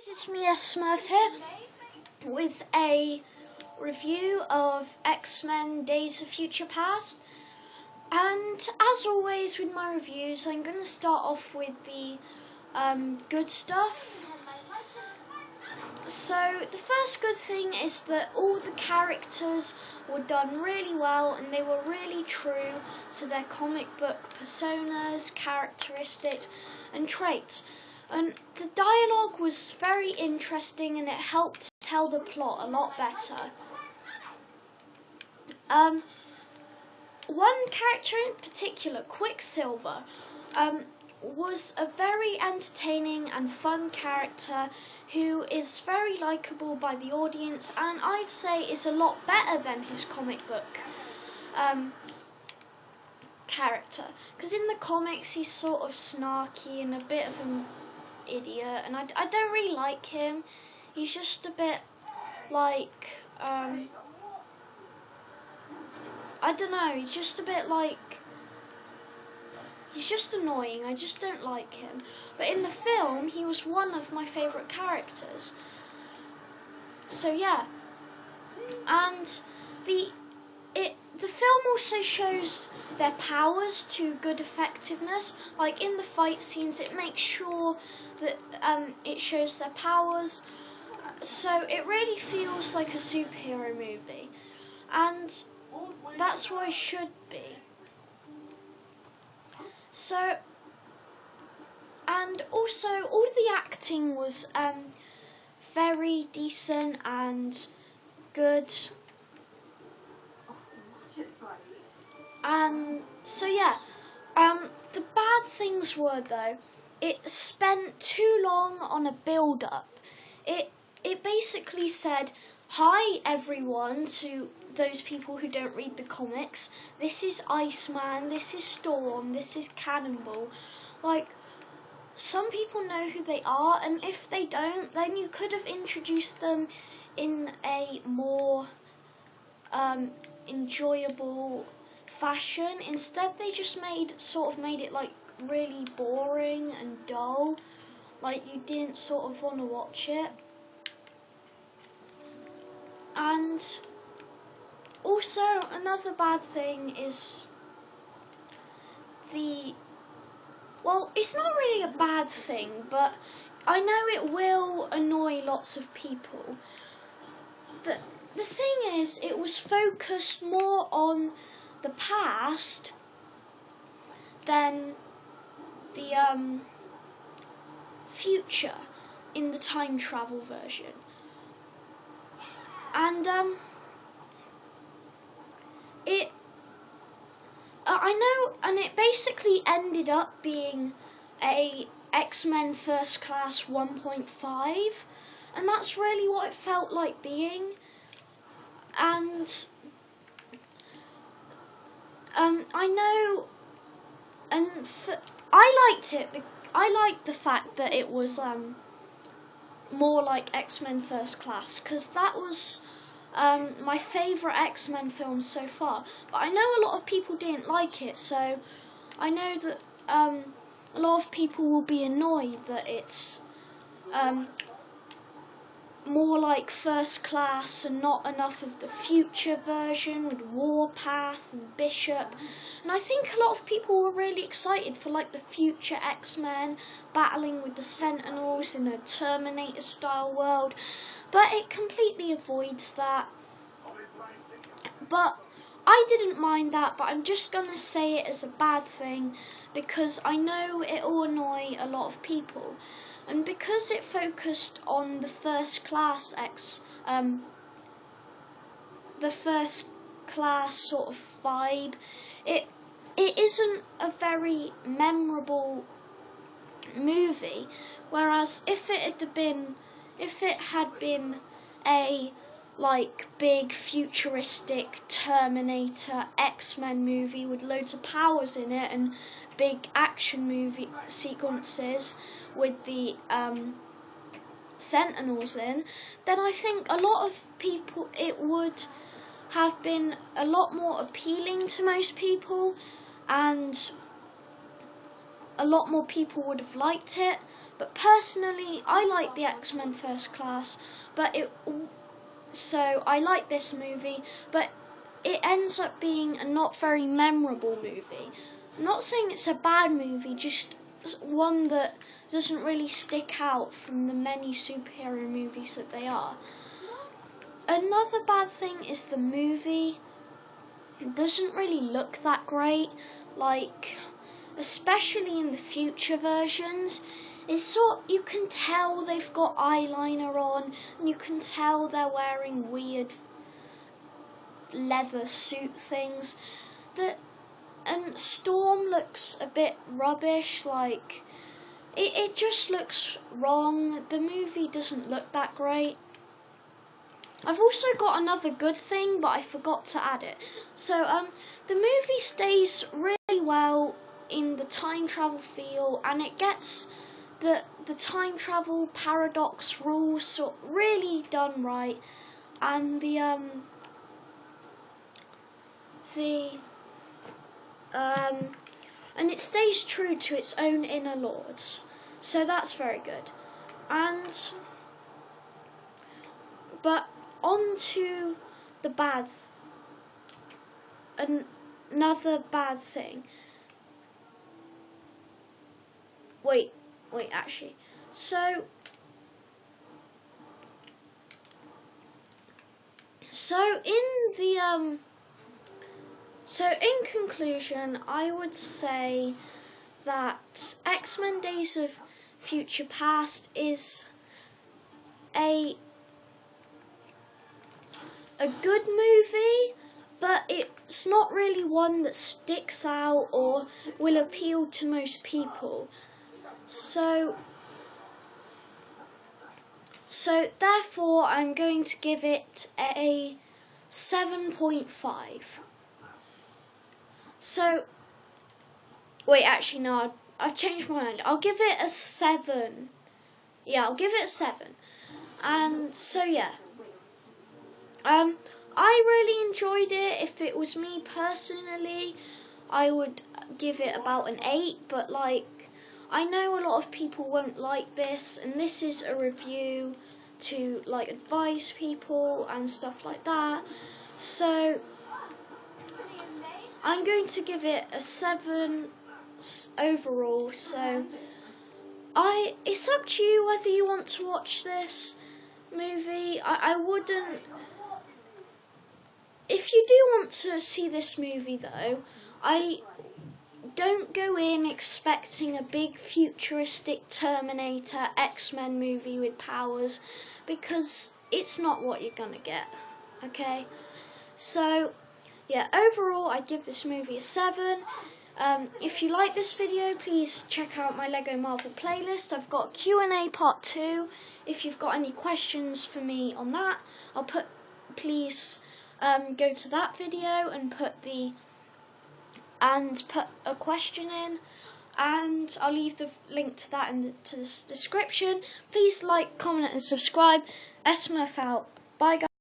It's me, Xmen here, with a review of Xmen Days of Future Past. And as always with my reviews, I'm going to start off with the good stuff. So the first good thing is that all the characters were done really well and they were really true to their comic book personas, characteristics and traits. And the dialogue was very interesting and it helped tell the plot a lot better. One character in particular, Quicksilver, was a very entertaining and fun character who is very likeable by the audience, and I'd say is a lot better than his comic book character, because in the comics he's sort of snarky and a bit of an idiot, and I don't really like him. He's just a bit like I don't know, he's just a bit like, he's just annoying. I just don't like him. But in the film, he was one of my favourite characters. So yeah. And the film also shows their powers to good effectiveness. Like in the fight scenes, it makes sure that it shows their powers. So it really feels like a superhero movie. And that's what it should be. So, and also all the acting was very decent and good. And so yeah, the bad things were though, it spent too long on a build-up. It basically said, "Hi everyone," to those people who don't read the comics. "This is Iceman, this is Storm, this is Cannonball." Like, some people know who they are, and if they don't, then you could have introduced them in a more enjoyable fashion. Instead, they just made it like really boring and dull, like you didn't sort of want to watch it. And also another bad thing is well, it's not really a bad thing, but I know it will annoy lots of people. The thing is, it was focused more on the past than the future in the time travel version. And I know, and it basically ended up being a Xmen First Class 1.5, and that's really what it felt like being. And I know, and I liked it. I liked the fact that it was more like Xmen First Class, because that was my favourite X-Men film so far. But I know a lot of people didn't like it, so I know that a lot of people will be annoyed that it's more like First Class and not enough of the future version with Warpath and Bishop. And I think a lot of people were really excited for like the future X-Men battling with the Sentinels in a Terminator style world, but it completely avoids that. But I didn't mind that, but I'm just going to say it as a bad thing because I know it will annoy a lot of people. And because it focused on the first class the first class sort of vibe, it isn't a very memorable movie. Whereas if it had been a like big futuristic Terminator X-Men movie with loads of powers in it and big action movie sequences with the Sentinels in, then I think a lot of people, it would have been a lot more appealing to most people and a lot more people would have liked it. But personally, I like the X-Men First Class, so I like this movie, but it ends up being a not very memorable movie. I'm not saying it's a bad movie, just one that doesn't really stick out from the many superhero movies that they are. Another bad thing is the movie. It doesn't really look that great, like, especially in the future versions. You can tell they've got eyeliner on, and you can tell they're wearing weird leather suit things. And Storm looks a bit rubbish, like, it just looks wrong. The movie doesn't look that great. I've also got another good thing, but I forgot to add it. So, the movie stays really well in the time travel feel, and it gets the time travel paradox rules really done right, and and it stays true to its own inner laws. So that's very good. But on to the another bad thing. Wait, actually. So in conclusion, I would say that X-Men Days of Future Past is a good movie, but it's not really one that sticks out or will appeal to most people. So therefore, I'm going to give it a 7.5. So, wait, actually, no, I changed my mind. I'll give it a 7. Yeah, I'll give it a 7. And so, yeah. I really enjoyed it. If it was me personally, I would give it about an 8, but like, I know a lot of people won't like this, and this is a review to like advise people and stuff like that. So I'm going to give it a 7 overall. So it's up to you whether you want to watch this movie. I wouldn't. If you do want to see this movie though, I don't go in expecting a big futuristic Terminator X-Men movie with powers, because it's not what you're gonna get, okay? So, yeah, overall I give this movie a 7. If you like this video, please check out my Lego Marvel playlist. I've got Q&A part 2. If you've got any questions for me on that, please go to that video and put a question in, and I'll leave the link to that in the description. Please like, comment and subscribe. Xmen out. Bye guys.